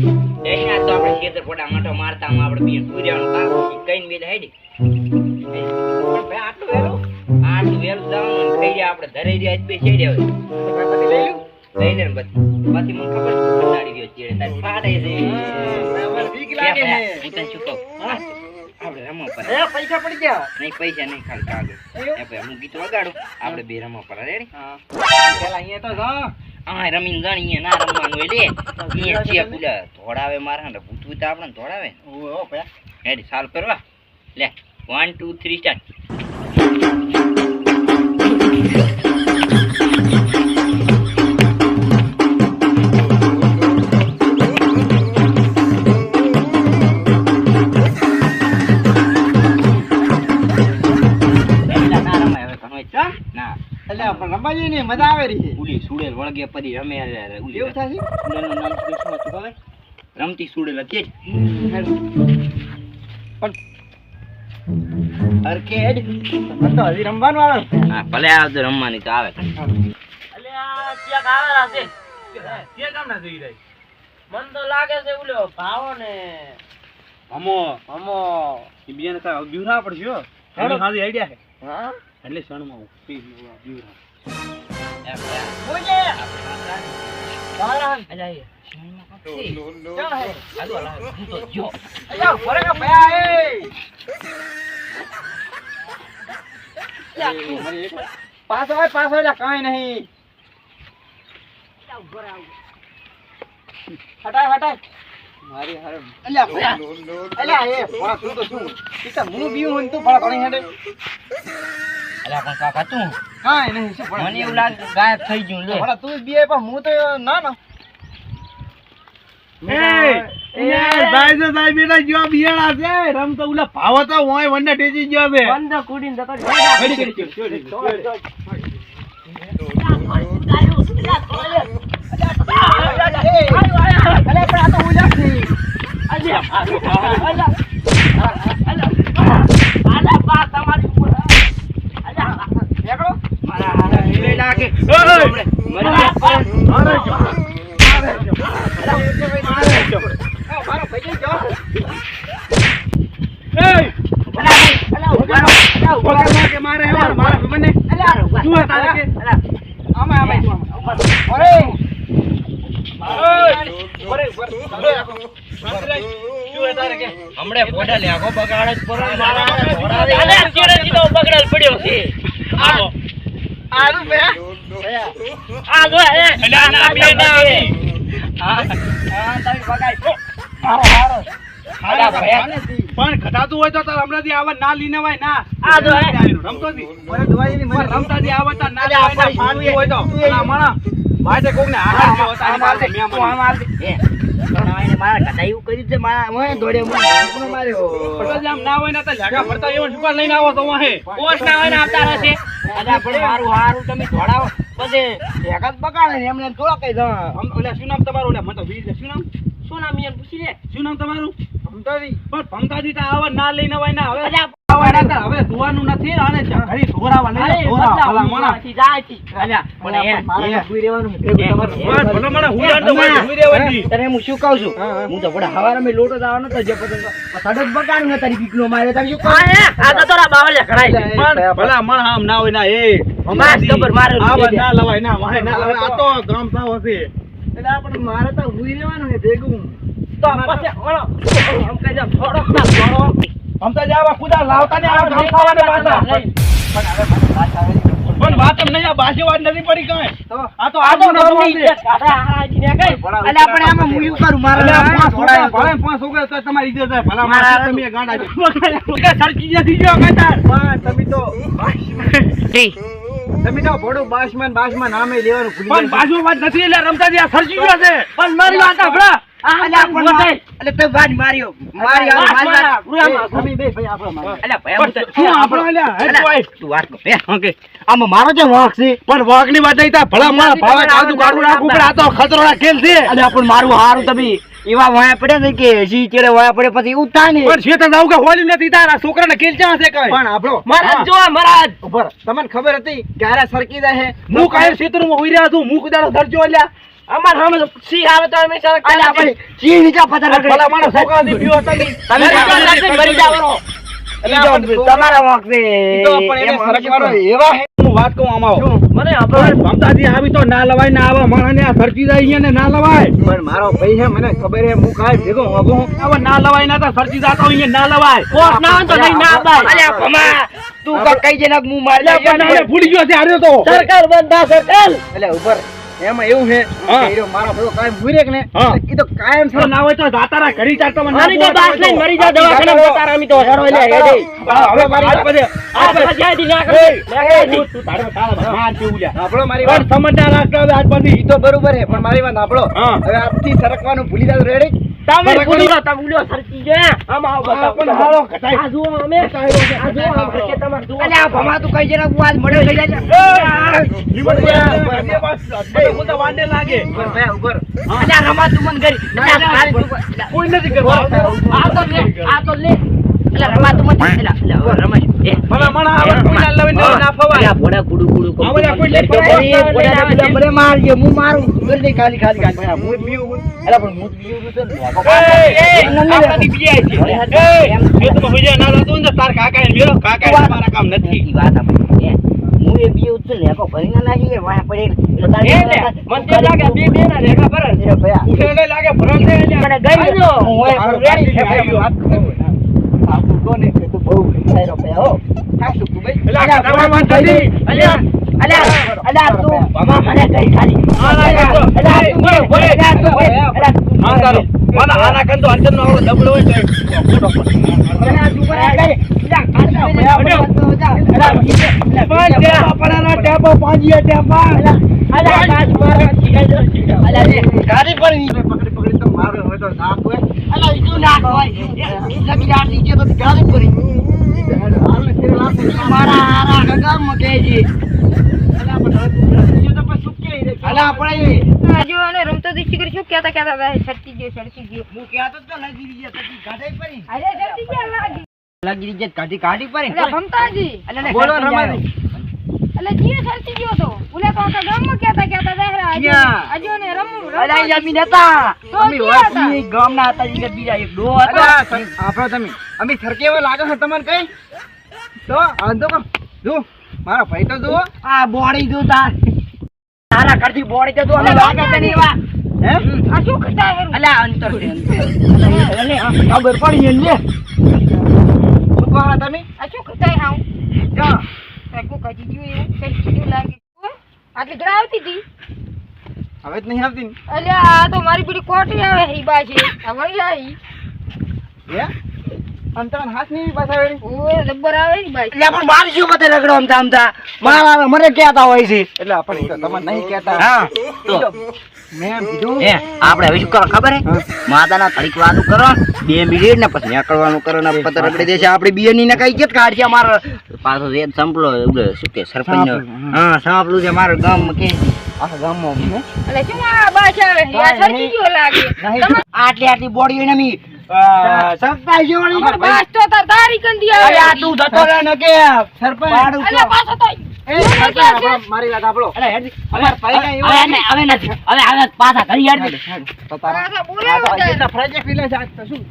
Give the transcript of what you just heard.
એના તો આપણે ખેતર પોડા માટો મારતા આપણે બી સૂર્યનો કામ કઈન બે હેડી પણ ભાઈ આટલું વેલું જવાનું થઈ જાય આપણે ધરે રહ્યા જ બે છેડે હવે લઈ લે ને પછી મને ખબર છે ફટાડી ગયો છે તાર ફાડે છે મને બીક લાગે છે હું તને શું કહું આપણે રમો પર પૈસા પડી ગયા નહીં પૈસા નહીં ખાલી કાગળ એ ભાઈ હું ગીત વગાડું આપણે બે રમો પર રેડી હા પેલા અહીંયા તો જા આ રમીન ગણી ના રમવાનું એટલે અહીંયા છે પુલા ધોડાવે મારા ને ભૂતવું તો આપણે ધોડાવે ઓ ભયા રેડી ચાલ કરવા લે 1 2 3 સ્ટાર્ટ રમાજી ને મજા આવે રહી ઉલી સુડેલ વળગે પડી રમે ઉલી એવું થાય સુડેલ નું નામ શું હતું ખબર રમતી સુડેલ હતી પણ અરકેડ તો હજી રમવાનું આવે હા ભલે આવતો રમવાની તો આવે અલે આ ક્યાંક આવેલા છે કે કામ ના જોઈ રહી મન તો લાગે છે ઓલો ભાવો ને અમો એ બીજાને કા બીવરા પડશે હો એનો ખાલી આઈડિયા છે હા એટલે સણમાં બીવરા બોલે અલ્યા એ ક્યાં હે હાલો હાલો હું તો જો અલ્યા ફરક ભયા એ પાછો એટલે કાઈ નહીં હટાય મારી હારે અલ્યા ભયા અલ્યા એ ભણા તું તો શું ઈતા હું બીવું હોય તો ભણા ઘણી હેડે અલ્યા પણ કાકા તું કાઈ નહીં શું ભણા મને એવું લાગે ગાયબ થઈ ગયું લે ભણા તું બીએ પણ હું તો ના એ ભાઈ તો ભાઈ બેટા જો બિયાણા છે રમ તો ઉલા ભાવ તો હોય વંડા ટેજી ગયો છે બંધ કુડીને જતો હમણે બોડા લે આગો બગાડ જ પર મારા અલે ચીડે તો બગડલ પડ્યો છે આલુ બે આ જો એ ના ના બે ના તમે બગાડ પણ ઘટાતું હોય તો હમણાં થી આવા ના લીને વાય ના આ જો રમતો દી રમતા દી આવતા ના લેવાય ફાટતું હોય તો પેલા માણા વાતે કોક ને આહાર જો હતા માર દે મે માર દે એને મારા કદા એવું કર્યું છે મારા મને દોડે મને માર્યો પણ આમ ના હોય ને તો લાગા પડતા એવો સુકા લઈને આવો તો વાહે પોસ ના હોય ને આવતા રહેશે અલ્યા પણ મારું હારું તમે ધોડાવો પછી એક જ બગાડે ને એમને થોડા કઈ દો ઓલા શું નામ તમારું ઓલા મને તો વીર શું નામ શું નામ યાર પૂછી લે શું નામ તમારું ભમતાજી પણ ભમતાજી તો આવા ના લઈને વાય ના હવે અલ્યા હવે ધોવાનું નથી અને ઘડી ધોરાવા નહીં ધોરા ભલા માણા જાય છે અલ્યા પણ એ સુઈ રહેવાનું બસ ભલા માણા હુડાડ તો વાય હુઈ રહેવાની તને હું શું કહું છું હું તો વડા હવારે મે લોટો દાવાનો તો જે પતંગ સડક બગાડું ને તારી બીકનો માર્યો તમે શું કહો આ તો તોરા બાવળિયા ઘડાય છે પણ ભલા માણા આમ ના હોય ના એ માર ખબર મારે આવા ના લવાય ના વાય ના લવાય આ તો ગામ સાવ હશે એટલે આપણે મારે તો હુઈ રહેવાનું ને ભેગું તો પછી ઓળો આમ કહી દો થોડો ના થોડો ભમતા જાવા કુદા લાવતા ને આ ગામ ખાવાને પાછા પણ વાત એમ નહીં આ બાસી વાત નથી પડી કાંઈ આ તો આડો ન અલ્યા પણ આમાં હું એવું કરું મારા પાંચ છોકરા તો તમારી ઇજ્જત છે ભલા મારા તમે ગાંડા છો સરકી નથી ગયો કાંઈ તમે તો ભોડું બાસમાન નામે લેવાનું પણ બાસુ વાત નથી એટલે રમતા જે સરકી ગયો છે પણ મારી વાત સાંભળો અલ્યા પણ એટલે તો બાજ માર્યો તમે બે ભાઈ આપણો માર્યો અલ્યા ભાઈ શું આપણો અલ્યા તું વાત કર ઓકે આમાં મારો જે વાંક છે પણ વાઘની વાત નહીં તા ભલા મારા ભાવે કાજુ કાઢું નાખું પણ આ તો ખતરોના ખેલ છે અલ્યા પણ મારું હારું તમે એવા વાયા પડે ને કે જી ચેડે વાયા પડે પછી એવું થાય ને પણ શેતર જાવ કે હોલી નથી તારા છોકરાને ખેલ ક્યાં છે કઈ પણ આપણો મહારાજ જો મહારાજ ઉપર તમને ખબર હતી ક્યારે સરકી જાય હું કાયર ક્ષેત્રમાં હોઈ રહ્યા છું હું કદાચ ધરજો અલ્યા અમાર સામે તો સિંહ આવે તો અમે સરકતા અલ્યા નથી. ભાઈ સિંહ નીચે પથ્થર રગડે. ભલા માણસ છોકરાથી બીવો તમે. તમે મરી જાવ. તમારા વાંક છે. ઈ તો પણ એને એમ સરકવાનો સમજો. એવા હે. હું વાત કહું આમાં આવો. મને આપણો મમતાજી આવી તો ના લવાય ને આવા માણસને આ સરકી જાય અહીંયા ને ના લવાય. પણ મારો ભાઈ છે મને ખબર છે હું કાંઈ ભેગો હોગો હું. આવા ના લવાય ના તો સરકી જાતો અહીંયા ના લવાય. કોટ ના હોય તો નહીં ના બાય. અલ્યા ભમા તું કાંઈક કહી દે ને હું મારી અલ્યા પણ આને ભૂલી ગયો છે હાર્યો તો. સરકાર બંધા સરકાર. એટલે ઉપર એમાં એવું છે હા. કે હીરો મારો ભાઈ કાયમ ભૂરે કે ને હા. એ તો કાયમ છે. જો ના હોય તો જાતારા ઘરી જાતો મને મારી તો બાસ લઈને મરી જા દવાખાને જતા રહે. અમે તો હેરો લે હેડે. હવે મારી વાત પછી આ જ્યાંથી ના કરે ત્યાંથી. તું તારો તારા માર જેવું લ્યા. સાંભળો મારી પણ વાત. સમજદાર રાખતો હવે આજ પછી. ઈ તો બરોબર છે પણ મારી વાત સાંભળો. હા. હવે આપથી સરકવાનું ભૂલી જાવ રેડી. તમે ભૂલી જાઓ, તમે ઉલ્યો સરકી ગયા. આમાં આવો હા, પણ બતાવો. હાલો ઘટાય. આ જુઓ અમે. આ જુઓ આમ કે તમારે જુઓ. અલ્યા ભમા તું કહી દે ને હું આજ મળ્યો થઈ જાય. વાંડે લાગે. ઉપર ભાઈ ઉપર. અલ્યા રમા તું મન કરી. કોઈ નથી કરવા. આ તો લે, આ તો લે. અલ્યા રમા તું મન. અલ્યા રમા. ભલા મણા આવે કોઈ ના લવે ને ના ફવાય. અલ્યા ભોળા કુડુ કુડુ આ બધા કોઈ લે અરે, પોડા પેલા મને મારજે હું મારું જલ્દી ખાલી ભાઈ હું પીવું અલા પણ હું પીવું છું ને આપણાથી બીજા છે. એ તો ભઈયા ના રાતો ને તાર કાકા ને મેલો કાકા મારા કામ નથી. વાત આપણે હું એ પીવું છું ને કો ભરી ના નાખી વાહ પડે મન તે લાગે બે બે ના રેખા પર જ. ભયા ઉઠે લાગે ભરણ દે મને ગઈ જો. હું રેડી છે ભાઈ વાત સાસુ કોને કે તું બહુ વિચારો ભયા હો સાસુ તું ભાઈ એલા કાકા માં થઈ. અલ્યા અલ્યા તું મામા મને કઈ ખાલી આ લાગે તો. અલ્યા તું બોલે અલ્યા તું બોલે હા ચાલો. મને આના કંદો અંજન નો આવડો દબલો હોય તો ફોટો પડ. અલ્યા તું બોલે કઈ અલ્યા કાઢ ભયા પડાના ટેપો પાંજીયા ટેપા. અલ્યા કાચ મારે અલ્યા રે ગાડી પર ની પકડી તો મારે હોય તો નાખ હોય અલ્યા ઈતું નાખ હોય લગી યાર નીચે તો ગાડી પર હાલ ને તેરે લાખ મારા આરા ગામ માં કેજી અલ્યા પણ તો પછી સુકે રે અલ્યા આપણે આજો અને રમતો દીક્ષી કરી શું કહેતા હતા છટકી ગયો હું કહેતો તો લગી રહી છે ગાડી પર અરે છટકી ગયા લાગી લગી રહી છે ગાડી પર એટલે ભમતાજી અલ્યા બોલો રમાવી એટલે જીએ છટકી ગયો તો ઓલે તો આખા ગામમાં કહેતા દેહરા ક્યાં? આજો ને રમું અલ્યા યામી નતા તો અમે ક્યાં હતા? હોય ગામ ના હતા ઈ બીજા એક ડો હતા આપણો તમે અમે સરકેવા લાગે છે તમને કઈ તો આંધો કો જો મારા ભાઈ તો જો આ બોડી જો તારા કરતી બોડી તો જો અમે લાગે તને એવા હે આ શું કરતા હે અલ્યા અંતર છે અલ્યા ખબર પડી ને શું કહો તમે આ શું કરતા હાઉ જો કો કાજી જો એવું છટકી ગયો લાગે આટલી ઘડા આવતી હતી હવે જ નહીં આવતી ને અલ્યા આ તો મારી પેલી કોટી આવે હી બાજી આ વળી આવી હે અંતર હાથ ની બસાવેલી ઓય રબર આવે ની બાજી એટલે પણ મારી શું બધે રગડો આમતા આમતા મારા મને કહેતા હોય છે એટલે આપણે તો તમને નહીં કહેતા હા તો મેં કીધું એ આપણે હવે શું કરો ખબર હે માતાના ઘડીક વાતું કરો 2 મિનિટ ને પછી નીકળવાનું કરો ને પતર રગડી દેશે આપણે બિયરની ને કઈ કેત કાઢ છે મારો પાછો રેત સંપલો શું કે સરપંચ હા સાંપલું છે મારા ગામમાં કે આખા ગામમાં એટલે શું આ બાજ આવે આ છટકી ગયો લાગે આટલી આટલી બોડી એને મી સપ્તાહ જેવડી અમાર બાસ તો તારી કંદી આવે અરે આ તું જતો રહે ને કે સરપંચ અલ્યા પાછો તો એ સરપંચ મારી વાત સાંભળો અરે હેડ અમાર ભાઈ હવે નથી હવે પાછા ઘરી યાર તો તારા પાછા બોલે આ તો વધારે. જેટલા ફરજે ફીલે છે આજ તો શું